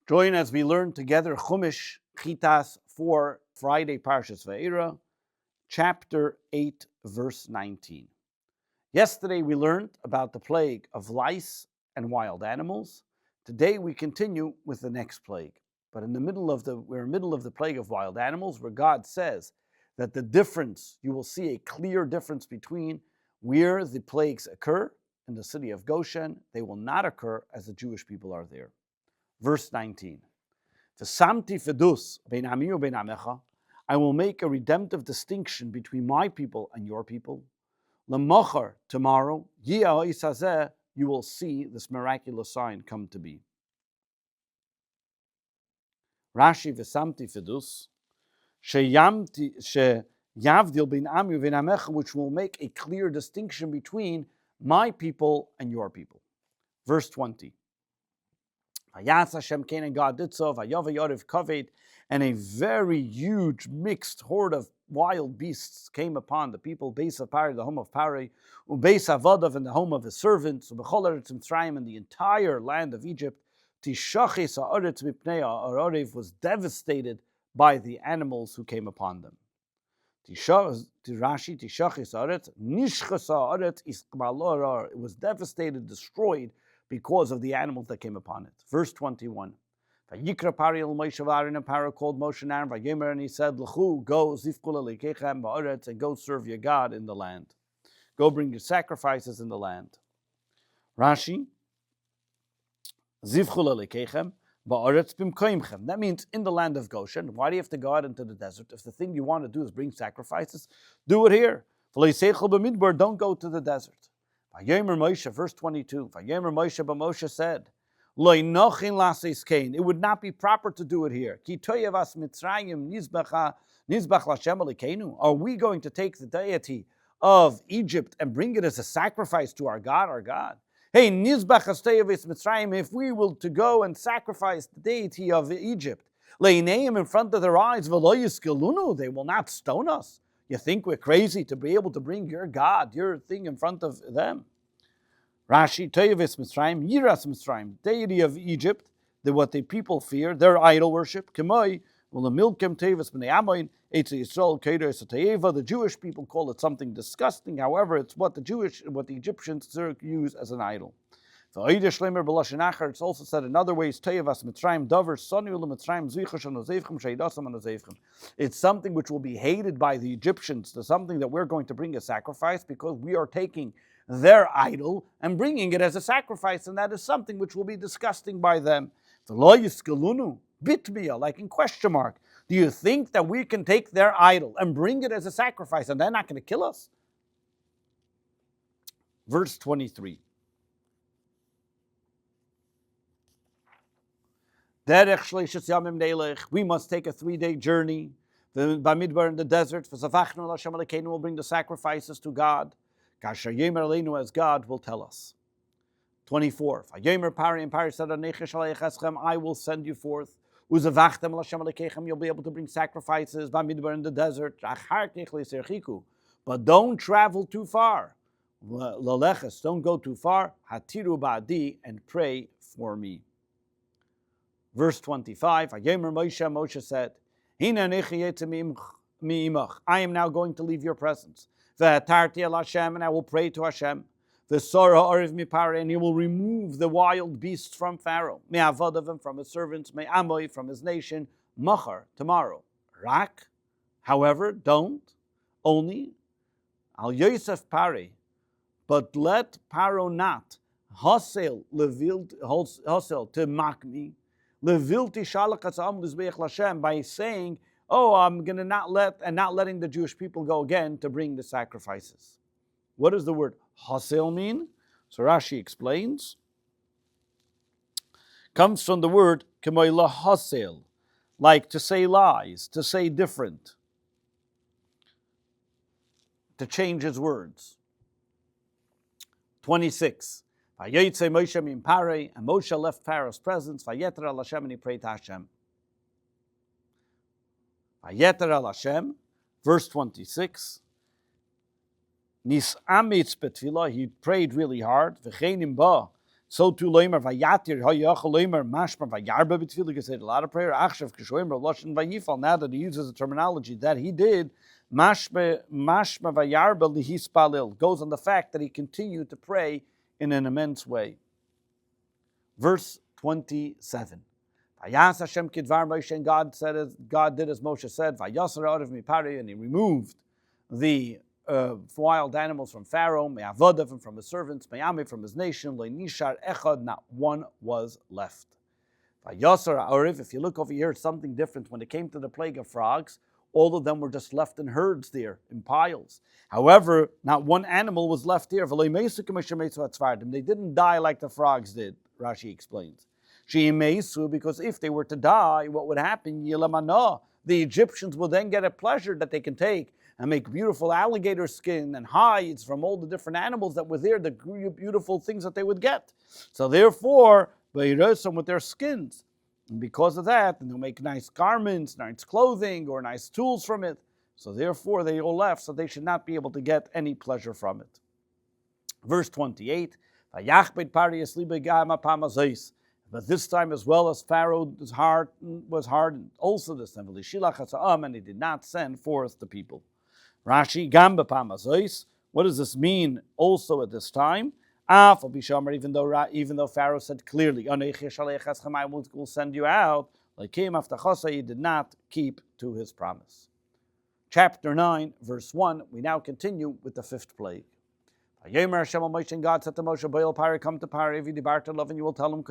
Join as we learn together Chumash Chitas for Friday Parshas Vaeira, chapter 8, verse 19. Yesterday we learned about the plague of lice and wild animals. Today we continue with the next plague. But we're in the middle of the plague of wild animals, where God says that the difference, you will see a clear difference between where the plagues occur in the city of Goshen. They will not occur as the Jewish people are there. Verse 19. I will make a redemptive distinction between my people and your people. Lemachar, tomorrow, you will see this miraculous sign come to be. Rashi v'samti fidus, sheyavdil bin ami v'in amecha, which will make a clear distinction between my people and your people. Verse 20. Vayas Hashem Cain, and God did so. Vayava Yorev Kaved, and a very huge mixed horde of wild beasts came upon the people. Beis of Pari, the home of Pari, Beis Avadav, and the home of his servants. Bechol Eretz Mitzrayim, and the entire land of Egypt. Tishachis ha'aretz mipnei ha'arev, was devastated by the animals who came upon them. Rashi Tishachis ha'aretz nishchas ha'aretz iskmalor, it was devastated, destroyed, because of the animals that came upon it. Verse 21. Vayikra Pari el Moshe v'Aaron, and Paro called Moshe and Aaron, Vayemer, and he said, L'chu, go, zivkul elikechem ba'aretz, and go serve your God in the land. Go bring your sacrifices in the land. Rashi, zivkul elikechem ba'aretz bimkoimchem. That means in the land of Goshen. Why do you have to go out into the desert? If the thing you want to do is bring sacrifices, do it here. Don't go to the desert. Vayemer Moshe, verse 22. Vayemer Moshe, but Moshe said, Lo nochin lasis kain. It would not be proper to do it here. Ki toyevas Mitzrayim nizbach l'Hashem alikeinu. Are we going to take the deity of Egypt and bring it as a sacrifice to our God, our God? Hey, nizbach toyevas Mitzrayim. If we will to go and sacrifice the deity of Egypt, leineim, in front of their eyes, v'lo yiskelunu, they will not stone us. You think we're crazy to be able to bring your God, your thing in front of them? Rashi, Toyevis Mitzrayim, Yiras Mitzrayim, deity of Egypt, what the people fear, their idol worship. Kemoi, Milkem Tevis B'nei Amoin, Eitz Yisrael Kedos Tayeva. The Jewish people call it something disgusting. However, it's what the Egyptians use as an idol. It's also said in other ways, it's something which will be hated by the Egyptians. It's something that we're going to bring a sacrifice because we are taking their idol and bringing it as a sacrifice, and that is something which will be disgusting by them. Bitmiya, like in question mark. Do you think that we can take their idol and bring it as a sacrifice and they're not going to kill us? Verse 23. We must take a 3-day journey. The Bamidbar in the desert. We'll bring the sacrifices to God. As God will tell us. 24. And Pari said, I will send you forth. You'll be able to bring sacrifices Bamidbar in the desert. But don't travel too far. Don't go too far. Hatiru ba'di, and pray for me. Verse 25, Moshe said, I am now going to leave your presence. And I will pray to Hashem. And he will remove the wild beasts from Pharaoh, from his servants, from his nation, machar, tomorrow. Rak, however, don't, only, al Yosef Pari, but let Paro not, hosel to mock me, by saying, I'm going to not letting the Jewish people go again to bring the sacrifices. What does the word hasel mean? So Rashi explains. Comes from the word kemoila hasel, like to say lies, to say different, to change his words. 26. Vayetze Moshe min Parei, and Moshe left Pharaoh's presence. Vayeter al Hashem, and he prayed to Hashem. Vayeter al Hashem, verse 26. Nis amitz betfilah, he prayed really hard. V'chenim ba, So too Leimer Vayatir Hayach Leimer Mashma Vayarba B'Tefillah. You can say a lot of prayer. Achshav Kishoimer Loshin Vayifal. Now that he uses the terminology that he did, Mashma Vayarba Lihispalil goes on the fact that he continued to pray in an immense way. Verse 27. Vayas Hashem Kidvar Moshe, and God did as Moshe said. Vayasar out of Mipari, and he removed the wild animals from Pharaoh, Me'avodav from his servants, Me'ame from his nation, Le'nishar Echad, not one was left. Vayasar Arif, if you look over here, it's something different. When it came to the plague of frogs, all of them were just left in herds there, in piles. However, not one animal was left here. They didn't die like the frogs did, Rashi explains. Because if they were to die, what would happen? The Egyptians will then get a pleasure that they can take and make beautiful alligator skin and hides from all the different animals that were there, the beautiful things that they would get. So therefore, they erase them with their skins. And because of that, they'll make nice garments, nice clothing, or nice tools from it. So therefore, they all left, so they should not be able to get any pleasure from it. Verse 28, but this time as well as Pharaoh's heart was hardened. Also this time, and he did not send forth the people. Rashi, what does this mean also at this time? Even though Pharaoh said clearly, I will send you out, like him after Chosa, he did not keep to his promise. Chapter 9, verse 1, we now continue with the fifth plague. Vayomer Hashem al Moshe, and God said to Moshe, Boil Pari, come to Pari, if you depart to love, and you will tell him,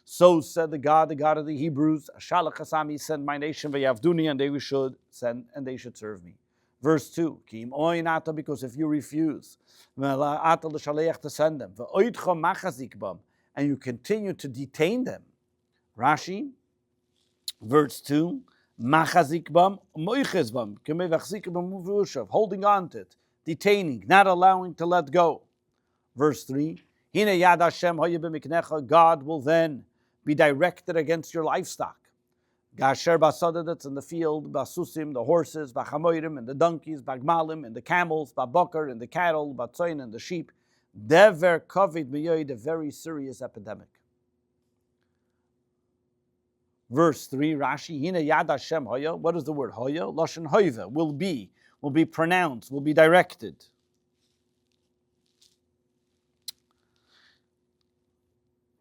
so said the God of the Hebrews, Shalach Hasami, send my nation, Vayavduni, and they should send, and they should serve me. Verse 2, because if you refuse to send them, and you continue to detain them. Rashi, verse 2, holding on to it, detaining, not allowing to let go. Verse 3, God will then be directed against your livestock. Gasher basada, that's in the field, basusim, the horses, bachamoirim, and the donkeys, bagmalim, and the camels, babokar, and the cattle, batzoin, and the sheep. Dever kovid miyoid, a very serious epidemic. Verse 3, Rashi, Hina Yad Hashem Hoya. What is the word Hoya? Lashon Hoiva, will be pronounced, will be directed.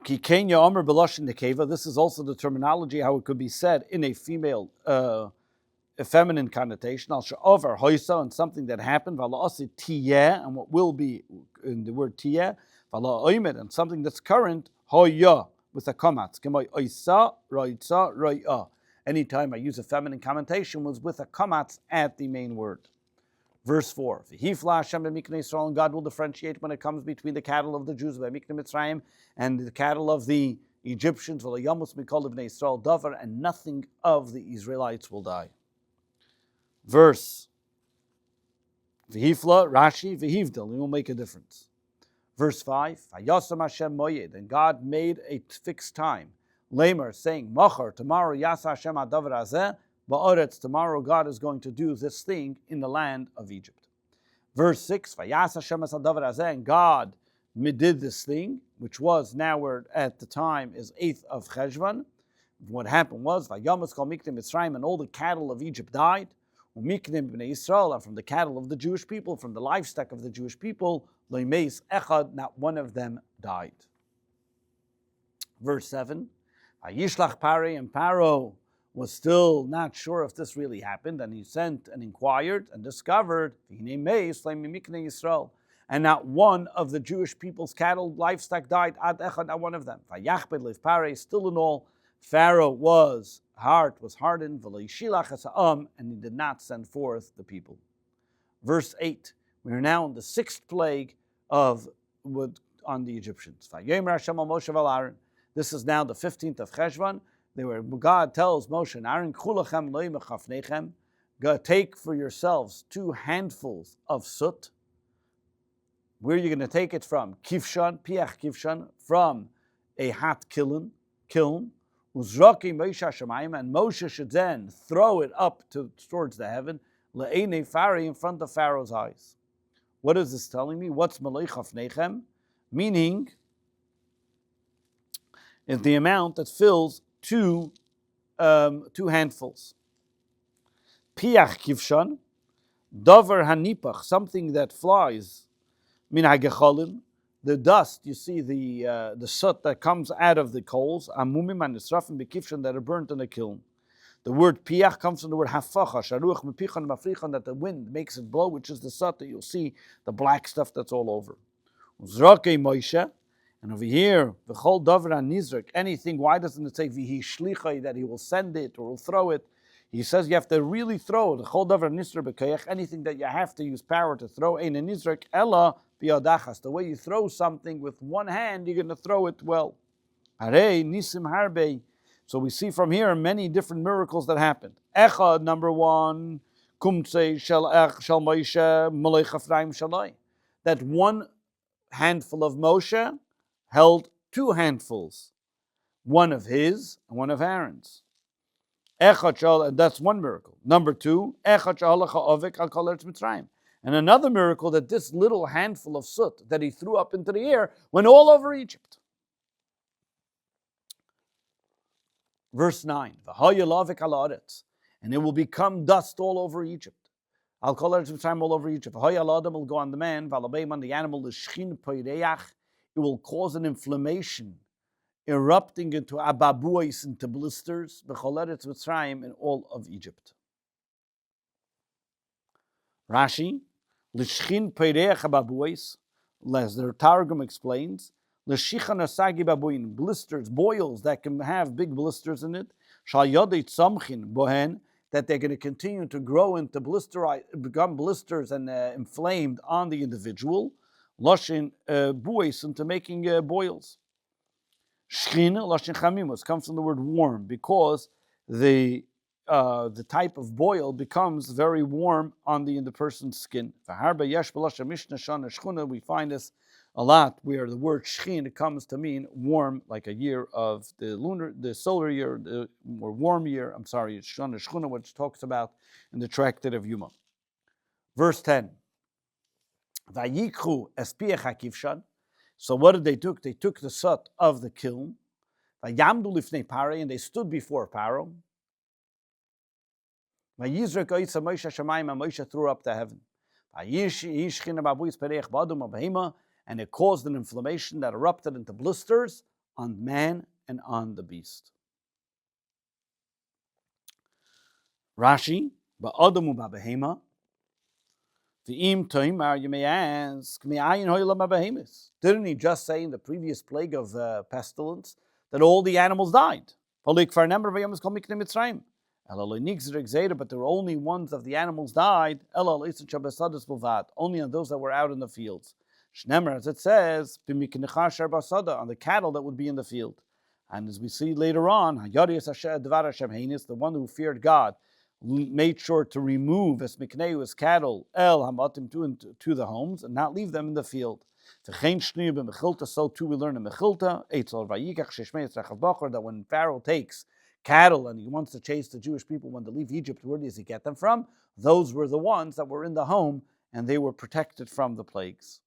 Kikenya Omer Beloshin Nekeva. This is also the terminology how it could be said in a female, a feminine connotation. Al she'over hoisa, and something that happened. Vala osi tiyeh, and what will be in the word tiyeh. Vala oimed, and something that's current. Hoya with a kamatz. Kemoi oisa roitza roya. Anytime I use a feminine connotation was with a kamatz at the main word. Verse 4, and God will differentiate when it comes between the cattle of the Jews and the cattle of the Egyptians, and nothing of the Israelites will die. Verse V'hifla, Rashi, V'hivdel, it will make a difference. Verse 5, and God made a fixed time, Lamer, saying, Machar, tomorrow, Yasa Hashem Adavar Azeh, Ba'aretz, tomorrow God is going to do this thing in the land of Egypt. Verse 6, Vayas Hashem es hadavar hazeh, and God did this thing, which was now we're at the time is 8th of Cheshvan. What happened was, Vayamas kol miknim Mitzrayim, and all the cattle of Egypt died. Umiknim b'nei Yisrael, and from the cattle of the Jewish people, from the livestock of the Jewish people, loimeis echad, not one of them died. Verse 7, Vayishlach Pari, and Paro was still not sure if this really happened, and he sent and inquired and discovered, and not one of the Jewish people's cattle, livestock died, ad echad, not one of them. Still in all, Pharaoh's heart was hardened, and he did not send forth the people. Verse 8, we are now in the 6th plague on the Egyptians. This is now the 15th of Cheshvan. God tells Moshe and Aaron, take for yourselves 2 handfuls of soot. Where are you going to take it from? Kivshan, piach kivshan, from a hot kiln. And Moshe should then throw it up towards the heaven, le'enei Pharaoh, in front of Pharaoh's eyes. What is this telling me? What's malei chafnechem? Meaning, is the amount that fills two handfuls. Piach kivshan, davar hanipach, something that flies. Min hagecholim, the dust, you see the soot that comes out of the coals, amumim and nisrafim bekivshan, that are burnt in a kiln. The word piach comes from the word hafacha, sharuach mepichan mafrichan, that the wind makes it blow, which is the soot that you'll see, the black stuff that's all over. Uzrake Moshe, and over here, the chol davar nizrak, anything, why doesn't it say vihi shlichai, that he will send it or will throw it? He says you have to really throw the chol davar nizrak b'kayach, anything that you have to use power to throw, ein nizrak ella biyadachas. The way you throw something with one hand, you're going to throw it well. Harei nisim harbe. So we see from here many different miracles that happened. Echad, number one, kumtze shel Moshe malech Ephraim shalai. That one handful of Moshe held two handfuls, one of his and one of Aaron's. And that's one miracle. Number two, and another miracle, that this little handful of soot that he threw up into the air went all over Egypt. Verse 9, and it will become dust all over Egypt. I'll call it all over Egypt. Will go on the man, the animal is shchin poireach. It will cause an inflammation, erupting into ababuis, into blisters, b'choleretz Mitzrayim, in all of Egypt. Rashi, l'shchin poireach ababuis, as the Targum explains, l'shichan asagi babuin, blisters, boils that can have big blisters in it, shal yodei tzamchin bohen, that they're going to continue to grow into become blisters and inflamed on the individual, lashin buis, into making boils. Shchin lashin chamimos comes from the word warm, because the type of boil becomes very warm on the person's skin. We find this a lot, where the word shchin comes to mean warm, like a year of the solar year, or warm year. I'm sorry, it's Shana Shchuna, which talks about in the tractate of Yuma. Verse 10. Vayikhu espiach hakivshan. So what did they do? They took the soot of the kiln. Vayamdu lifnei Paro, and they stood before Paro. Vayizrek oitza Moshe shamayim, and Moshe threw up the heaven. Vayishchin ababuis perech badum abahima, and it caused an inflammation that erupted into blisters on man and on the beast. Rashi, ba'adamu ba'behema, v'im toimar, you may ask, didn't he just say in the previous plague of pestilence that all the animals died? But there were only ones of the animals died, only on those that were out in the fields. Shnemer, as it says, on the cattle that would be in the field. And as we see later on, the one who feared God made sure to remove his cattle to the homes and not leave them in the field. So too we learn in Mechilta that when Pharaoh takes cattle and he wants to chase the Jewish people when they leave Egypt, where does he get them from? Those were the ones that were in the home, and they were protected from the plagues.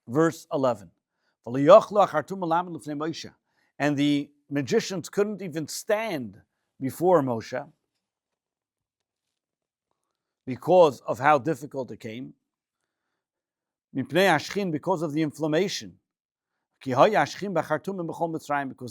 Verse 11. And the magicians couldn't even stand before Moshe because of how difficult it came. Because of the inflammation. Because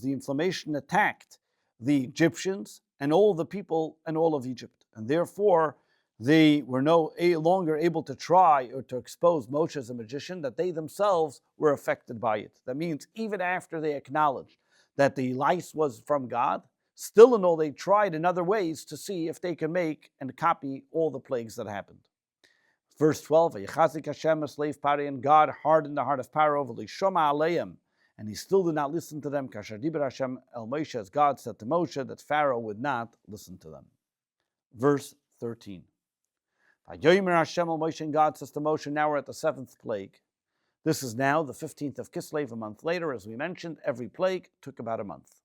the inflammation attacked the Egyptians and all the people and all of Egypt. And therefore, they were no longer able to try or to expose Moshe as a magician, that they themselves were affected by it. That means even after they acknowledged that the lice was from God, still and all they tried in other ways to see if they can make and copy all the plagues that happened. Verse 12, and God hardened the heart of Paro, and he still did not listen to them, as God said to Moshe that Pharaoh would not listen to them. Verse 13. And God says to Moshe, now we're at the 7th plague. This is now the 15th of Kislev, a month later. As we mentioned, every plague took about a month.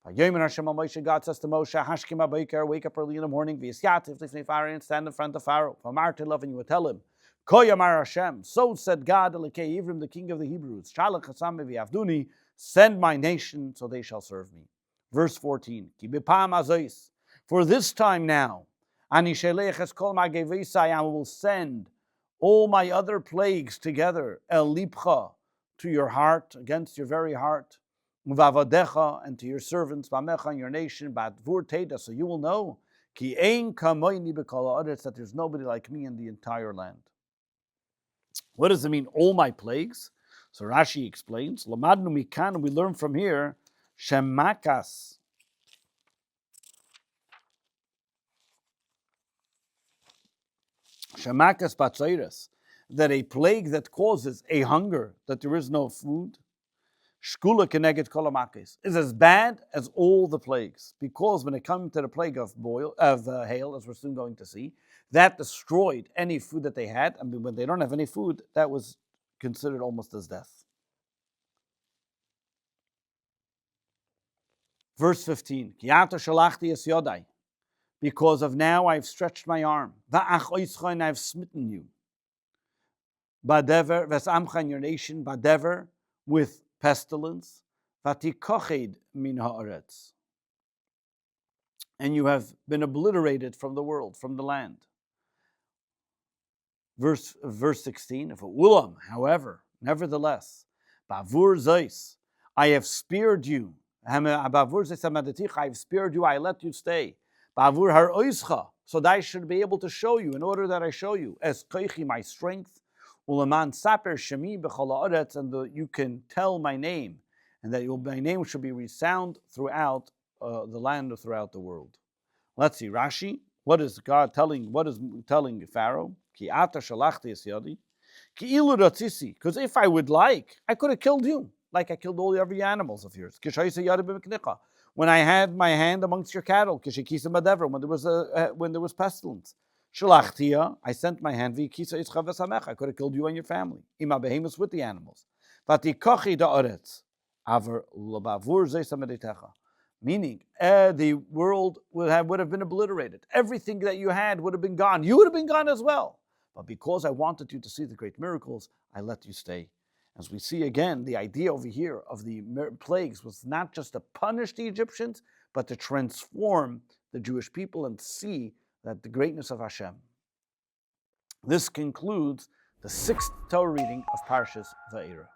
God says to Moshe, wake up early in the morning, and stand in front of Pharaoh. And you will tell him, so said God, the king of the Hebrews, Send my nation, so they shall serve me. Verse 14. Ki b'pam azois. For this time now, ani shelech es kol ma'gevisai, I will send all my other plagues together, el lipcha, to your heart, against your very heart, vavadecha, and to your servants, vamecha, and your nation, badvur teda, so you will know, ki ein kamoini b'kol ha'aretz, that there's nobody like me in the entire land. What does it mean, all my plagues? So Rashi explains, Lamadnu mikan, we learn from here, shemakas, batzeiras, that a plague that causes a hunger, that there is no food, shkula keneged kolamakis, is as bad as all the plagues. Because when it comes to the plague of hail, as we're soon going to see, that destroyed any food that they had. I mean, when they don't have any food, that was considered almost as death. Verse 15, Kiata shalachti es yodai, because of now I've stretched my arm, va'ach oischon, I've smitten you, badever, v'samcha, in your nation, badever, with pestilence, v'tikoched min ha'aretz, and you have been obliterated from the world, from the land. Verse 16, if ulam, however, nevertheless, bavur zeis, I have spared you, I have spared you, I let you stay. Bavur har oischa, so that I should be able to show you, in order that I show you, as koichi, my strength, ulaman saper shemi b'chol ha'aretz, and you can tell my name, and that my name should be resound throughout the land or throughout the world. Let's see, Rashi, what is God telling? What is telling Pharaoh? Ki ata shalachti es yadi, ki ilu ratzisi, because if I would like, I could have killed you, like I killed all the every animals of yours. When I had my hand amongst your cattle, when there was pestilence. Shalachtia, I sent my hand, I could have killed you and your family. Ima behemoths, with the animals. Vatikochi da'aretz, aver labavur zeisameditecha. Meaning, the world would have been obliterated. Everything that you had would have been gone. You would have been gone as well. But because I wanted you to see the great miracles, I let you stay. As we see again, the idea over here of the plagues was not just to punish the Egyptians, but to transform the Jewish people and see that the greatness of Hashem. This concludes the 6th Torah reading of Parshas Vaeira.